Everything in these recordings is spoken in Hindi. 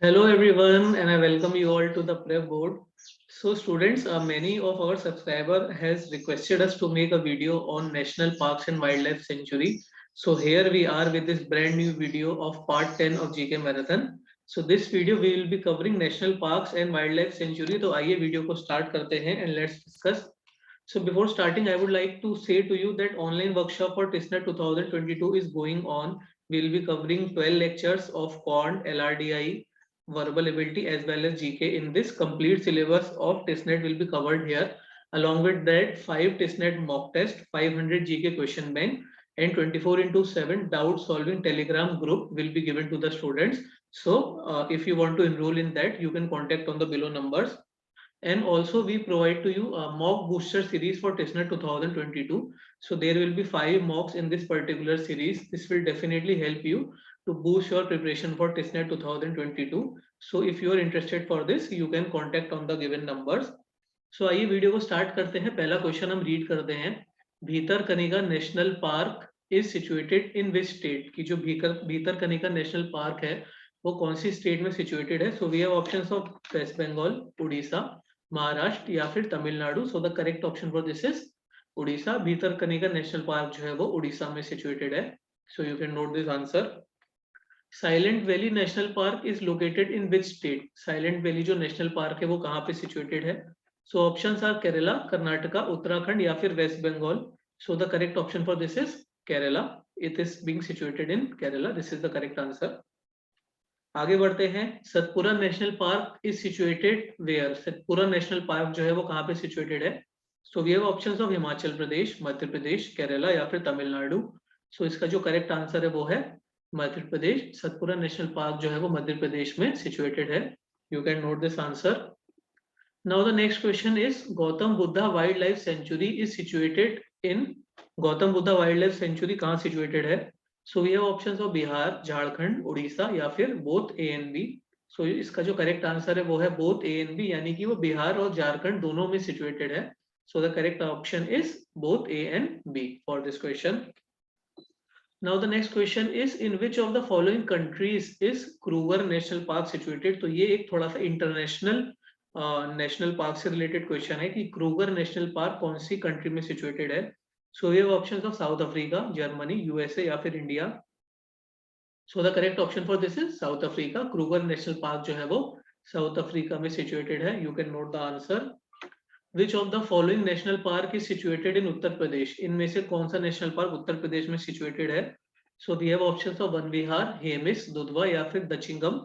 Hello everyone, and I welcome you all to the prep board. So students, many of our subscriber has requested us to make a video on National Parks and Wildlife Sanctuary. So here we are with this brand new video of part 10 of GK Marathon. So this video we will be covering National Parks and Wildlife Sanctuary. तो आइए वीडियो को start करते हैं and let's discuss. So before starting, I would like to say to you that online workshop for TISNET 2022 is going on. We will be covering 12 lectures of QUANT, LRDI, verbal ability as well as GK. In this complete syllabus of TISNET will be covered here. Along with that, 5 TISNET mock test, 500 GK question bank, and 24/7 doubt solving Telegram group will be given to the students. So if you want to enroll in that, you can contact on the below numbers. And also we provide to you a mock booster series for TISNET 2022. So there will be 5 mocks in this particular series. This will definitely help you to boost your preparation for TISNET 2022. So if you are interested for this, you can contact on the given numbers. So आइए वीडियो को स्टार्ट करते हैं. पहला क्वेश्चन हम रीड करते हैं. Bhitarkanika national park is situated in which state. की जो भीतरकनिका नेशनल पार्क है वो कौन सी स्टेट में सिचुएटेड है. So we have options of West Bengal, Orissa, Maharashtra या फिर Tamil Nadu. So the correct option for this is Orissa. Bhitarkanika national park जो है वो उड़ीसा में सिचुएटेड है. So you can note this answer. Silent Valley national park is located in which state. Silent Valley जो नेशनल पार्क है वो कहाँ पे सिचुएटेड है. So options are Kerala, Karnataka, Uttarakhand या फिर वेस्ट बंगाल. सो the correct option for this is Kerala. It is being situated in Kerala. This is the correct answer. आगे बढ़ते हैं. Satpura national park is situated where. Satpura national park जो है वो कहाँ पे सिचुएटेड है. So we have options of Himachal Pradesh, Madhya Pradesh, Kerala या फिर तमिलनाडु. सो इसका जो करेक्ट आंसर है वो है मध्य प्रदेश. सतपुरा नेशनल पार्क जो है वो मध्य प्रदेश में सिचुएटेड है. You can note this answer. Now the next question is Gautam Buddha wild life sanctuary is situated in. Gautam Buddha wild life sanctuary कहाँ सिचुएटेड है. So we have options of Bihar, Jharkhand, Orissa या फिर both A and B. So इसका जो करेक्ट आंसर है वो है बोथ ए एंड बी, यानी कि वो बिहार और झारखंड दोनों में सिचुएटेड है. So the correct option is both A and B for this question. Now the next question is in which of the following countries is Kruger National Park situated. तो ये एक थोड़ा सा इंटरनेशनल नेशनल पार्क से रिलेटेड क्वेश्चन है कि क्रूगर नेशनल पार्क कौन सी कंट्री में सिचुएटेड है. सो ये options of south Africa, Germany, USA या फिर India. So the correct option for this is south Africa. Kruger national park जो है वो साउथ अफ्रीका में सिचुएटेड है. You can note the answer. Which of the following national park is situated in Uttar Pradesh. इनमें से कौन सा नेशनल पार्क उत्तर प्रदेश में सिचुएटेड है. So we have options of Van Vihar, Hemis, Dudhwa या फिर Dachigam.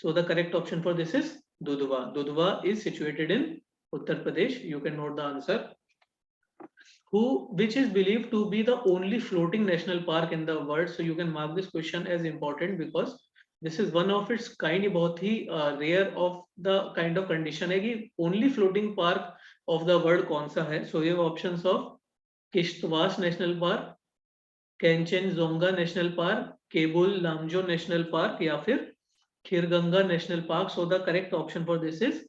So the correct option for this is Dudhwa. Dudhwa is situated in Uttar Pradesh. You can note the answer. Which is believed to be the only floating national park in the world. So you can mark this question as important because this is one of its kind. बहुत ही rare of the kind of condition है कि only floating park of the world कौन सा है. So you have options of Kishtwar national park, Kanchenjunga national park, Keibul Lamjao national park या फिर Kheerganga national park. So the correct option for this is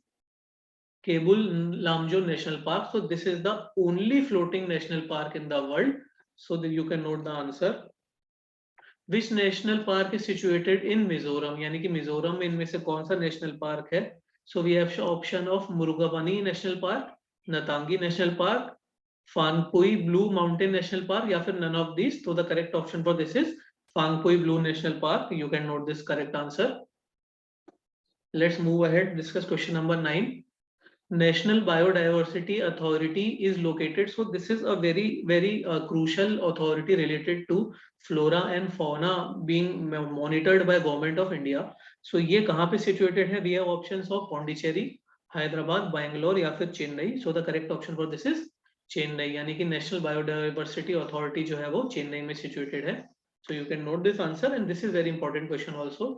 Kebul Lamjo National Park. So this is the only floating national park in the world. So that you can note the answer. Which national park is situated in Mizoram? यानी कि मिजोरम में इनमें से कौन सा नेशनल पार्क है. So we have option of मुरुगाबनी national park, Ntangki national park, Phawngpui blue mountain national park या फिर none of these. So the correct option for this is Phawngpui blue national park. You can note this correct answer. Let's move ahead. Discuss question number 9. National Biodiversity Authority is located. So this is a very crucial authority related to flora and fauna being monitored by Government of India. So ये कहाँ पे situated है. We have options of Pondicherry, Hyderabad, Bangalore या फिर Chennai. So the correct option for this is Chennai, यानी कि National Biodiversity Authority जो है वो चेन्नई में situated है. So you can note this answer and this is very important question also.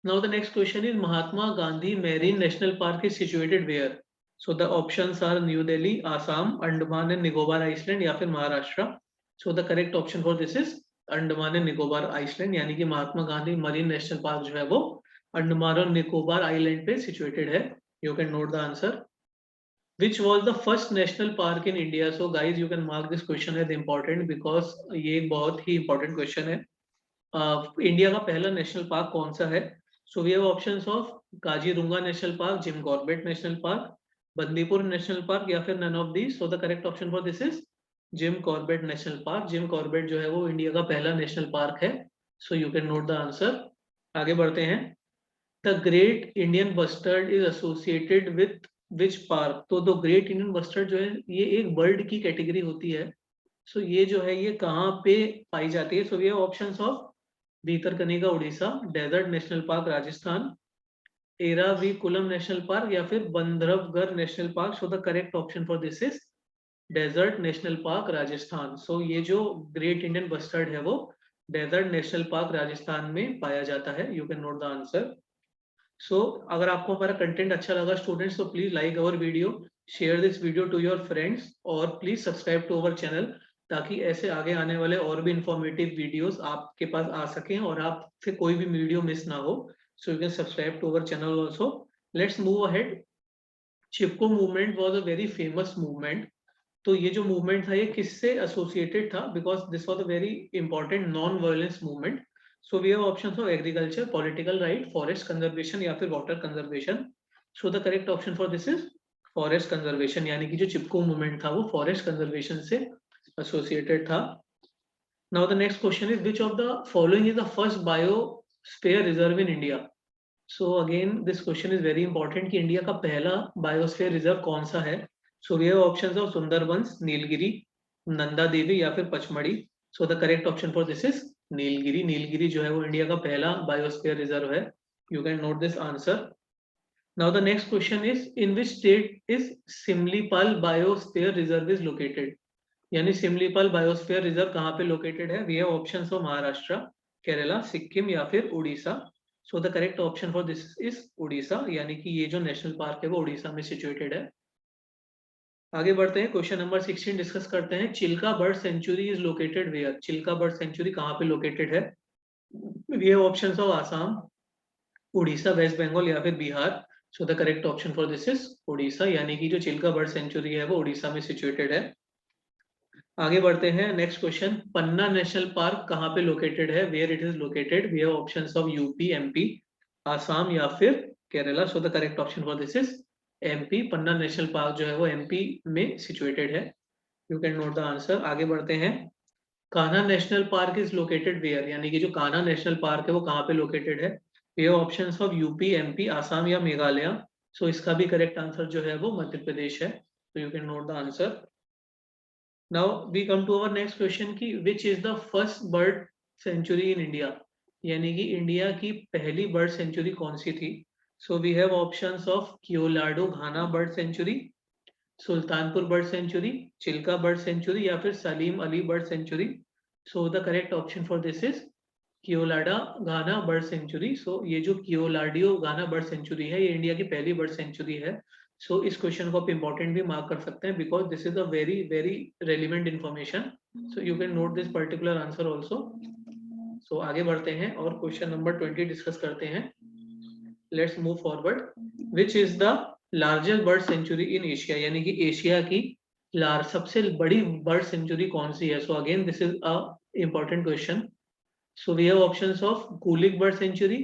Now the next question is Mahatma Gandhi Marine National Park is situated where? So the options are New Delhi, Assam, Andaman and Nicobar Island या फिर Maharashtra. So the correct option for this is Andaman and Nicobar island, यानी कि Mahatma Gandhi marine national park जो है वो अंडमान और निकोबार आइलैंड पे सिचुएटेड है. You can note the answer. Which was the first national park in India? So guys, you can mark this question as important because ये एक बहुत ही important question है. इंडिया का पहला नेशनल पार्क कौन सा है. So we have options of Kazirunga National Park, Jim Corbett National Park, Bandipur National Park या फिर none of these. So the correct option for this is Jim Corbett National Park. Jim Corbett जो है वो इंडिया का पहला नेशनल पार्क है. So you can note the answer. आगे बढ़ते हैं. The Great Indian Bustard is associated with which park? तो the Great Indian Bustard जो है ये एक बर्ड की कैटेगरी होती है. So ये जो है ये कहाँ पे पाई जाती है? So we have options of Bhitarkanika Odisha, desert national park Rajasthan, Eravikulam national park या फिर Bandhavgarh national park. So the correct option for this is desert national park Rajasthan. So ये जो ग्रेट इंडियन बस्टर्ड है वो डेजर्ट नेशनल पार्क राजस्थान में पाया जाता है. You can note the answer. So अगर आपको हमारा कंटेंट अच्छा लगा स्टूडेंट्स तो please like our video, share this video to your friends और please subscribe to our channel ताकि ऐसे आगे आने वाले और भी इंफॉर्मेटिव वीडियोस आपके पास आ सकें और आपसे कोई भी वीडियो मिस ना हो. So you can subscribe to our channel also. Let's move ahead. Chipko movement was a very famous movement. तो ये जो मूवमेंट था ये किससे एसोसिएटेड था? Because this was a very important non violence movement. So we have options of agriculture, political right, forest conservation या फिर water conservation. So the correct option for this is forest conservation. यानी कि जो चिपको मूवमेंट था वो फॉरेस्ट कंजर्वेशन से associated था. Now the next question is which of the following is the first biosphere reserve in India? So again this question is very important कि इंडिया का पहला बायोस्फीयर रिजर्व कौन सा है. So we have options of Sundarbans, Nilgiri, Nanda Devi या फिर Pachmarhi. So the correct option for this is Nilgiri. Nilgiri जो है वो इंडिया का पहला बायोस्फीयर रिजर्व है. You can note this answer. Now the next question is in which state is Simlipal Biosphere Reserve is located? यानी सिमलीपाल बायोस्फीयर रिजर्व कहाँ पे लोकेटेड है? We have options of Maharashtra, Kerala, Sikkim या फिर Orissa. So the correct option for this is Orissa. यानी कि ये जो नेशनल पार्क है वो उड़ीसा में सिचुएटेड है. आगे बढ़ते हैं. क्वेश्चन नंबर 16 डिस्कस करते हैं. Chilka bird sanctuary is located where? Chilka bird sanctuary कहाँ पे लोकेटेड है? We have options of Assam, Orissa, West Bengal या फिर Bihar. So the correct option for this is Orissa. यानी कि जो चिल्का बर्ड सेंचुरी है वो उड़ीसा में सिचुएटेड है. आगे बढ़ते हैं. Next question. Panna national park कहाँ पे लोकेटेड है? Where it is located? We have options of UP, MP, Assam या फिर Kerala. So the correct option for this is MP. Panna national park जो है वो एमपी में सिचुएटेड है. You can note the answer. आगे बढ़ते हैं. Kanha national park is located where? यानी कि जो कान्हा नेशनल पार्क है वो कहाँ पे लोकेटेड है? We have options of UP, MP, Assam या मेघालय. सो इसका भी करेक्ट आंसर जो है वो मध्य प्रदेश है. तो you can note the answer. Now we come to our next question कि which is the first bird sanctuary in India? यानी कि इंडिया की पहली बर्ड सेंचुरी कौन सी थी? So we have options of Keoladu Ghana bird sanctuary, Sultanpur bird sanctuary, Chilka bird sanctuary या फिर Salim Ali bird sanctuary. So the correct option for this is Keoladeo Ghana bird sanctuary. So ये जो कियोलाडियो घाना बर्ड सेंचुरी है ये इंडिया की पहली बर्ड सेंचुरी है. सो इस क्वेश्चन को आप इंपॉर्टेंट भी मार्क कर सकते हैं because this is a very very relevant information. So you can note this particular answer also. So आगे बढ़ते हैं और क्वेश्चन नंबर 20 डिस्कस करते हैं. Let's move forward. Which is the largest bird sanctuary in Asia? यानी कि एशिया की सबसे बड़ी बर्ड सेंचुरी कौन सी है? So again this is a important question. So we have options of Kulik bird sanctuary,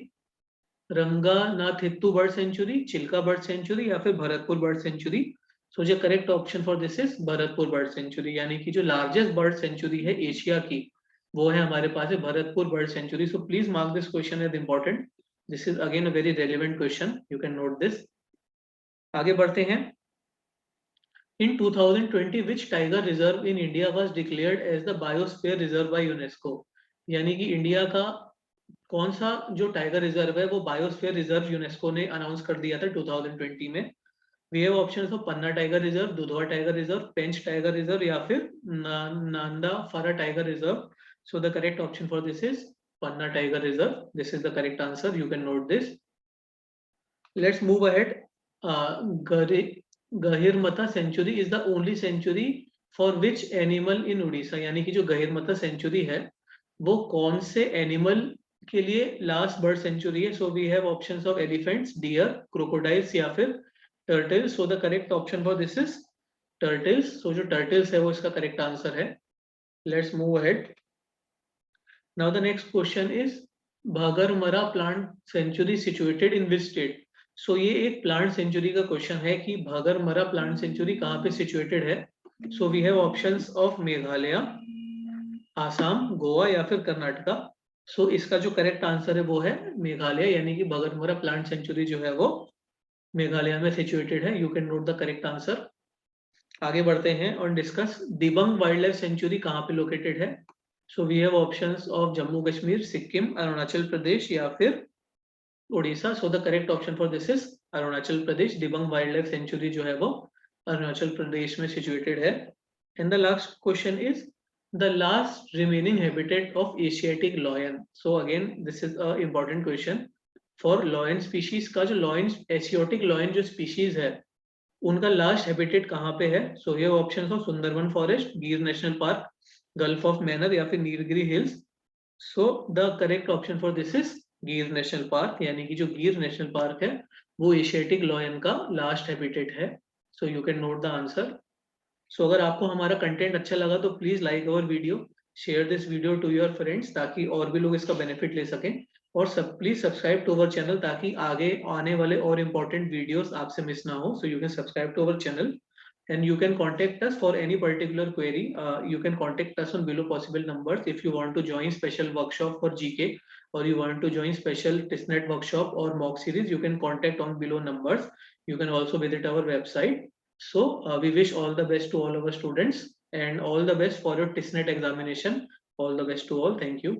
Ranganathitu bird sanctury, Chilka bird sanctury या फिर भरतपुर bird sanctury. So जो correct option for this is Bharatpur bird sanctury. यानी कि जो largest bird sanctury है एशिया की वो है हमारे पास है Bharatpur bird sanctury. So please mark this question as important. This is again a very relevant question. You can note this. आगे बढ़ते हैं. In 2020, which tiger reserve in India was declared as the biosphere reserve by UNESCO? यानी कि इंडिया का कौन सा जो टाइगर रिजर्व है वो बायोस्फीयर रिजर्व यूनेस्को ने अनाउंस कर दिया था 2020 में. We have options of Panna tiger reserve, Dudhwa tiger reserve, Pench tiger reserve या फिर Namdapha tiger reserve. So the correct option for this is Panna tiger reserve. This is the correct answer. You can note this. Let's move ahead. Gahirmatha sanctuary is the only sanctuary for which animal in Odisha? यानी कि जो गहिरमथा सेंचुरी है वो कौन से एनिमल के लिए लास्ट बर्ड सेंचुरी है? So we have options of elephants, deer, crocodiles या फिर turtles. So the correct option for this is turtles. So जो टर्टल्स है वो इसका करेक्ट आंसर है. Let's move ahead. Now the next question is Baghmara plant sanctuary situated in which state? So ये एक प्लांट सेंचुरी का क्वेश्चन है कि भागरमरा प्लांट सेंचुरी कहाँ पे सिचुएटेड है. So we have options of Meghalaya, Assam, Goa या फिर कर्नाटका. सो इसका जो करेक्ट आंसर है वो है मेघालय, यानी कि भागरमरा प्लांट सेंचुरी जो है वो मेघालय में सिचुएटेड है. You can note the correct answer. आगे बढ़ते हैं और discuss Dibang wild life sanctuary कहाँ पे लोकेटेड है. So we have options of Jammu Kashmir, Sikkim, Arunachal Pradesh या फिर Orissa. So the correct option for this is Arunachal Pradesh. Dibang wild life sanctuary जो है वो अरुणाचल प्रदेश में सिचुएटेड है. And the last question is the last remaining habitat of Asiatic lion. So again, this is a important question. For lion species का जो lion Asiatic lion जो species है, उनका लास्ट हैबिटेट कहाँ पे है. सो ये option of Sundarban forest, Gir national park, gulf of Mannar या फिर Nilgiri hills. So the correct option for this is Gir national park, यानी कि जो गिर नेशनल पार्क है वो एशियाटिक लॉयन का लास्ट हैबिटेट है. So you can note the answer. So अगर आपको हमारा कंटेंट अच्छा लगा तो please like our video, share this video to your friends ताकि और भी लोग इसका बेनिफिट ले सकें. और please subscribe to our channel ताकि आगे आने वाले और इम्पोर्टेंट वीडियोस आपसे मिस ना हो. So you can subscribe to our channel and you can contact us for any particular query. You can contact us on below possible numbers. If you want to join special workshop for GK or you want to join special TISNET workshop or mock series, you can contact on below numbers. You can also visit our website. So we wish all the best to all our students and all the best for your TISNET examination. All the best to all. Thank you.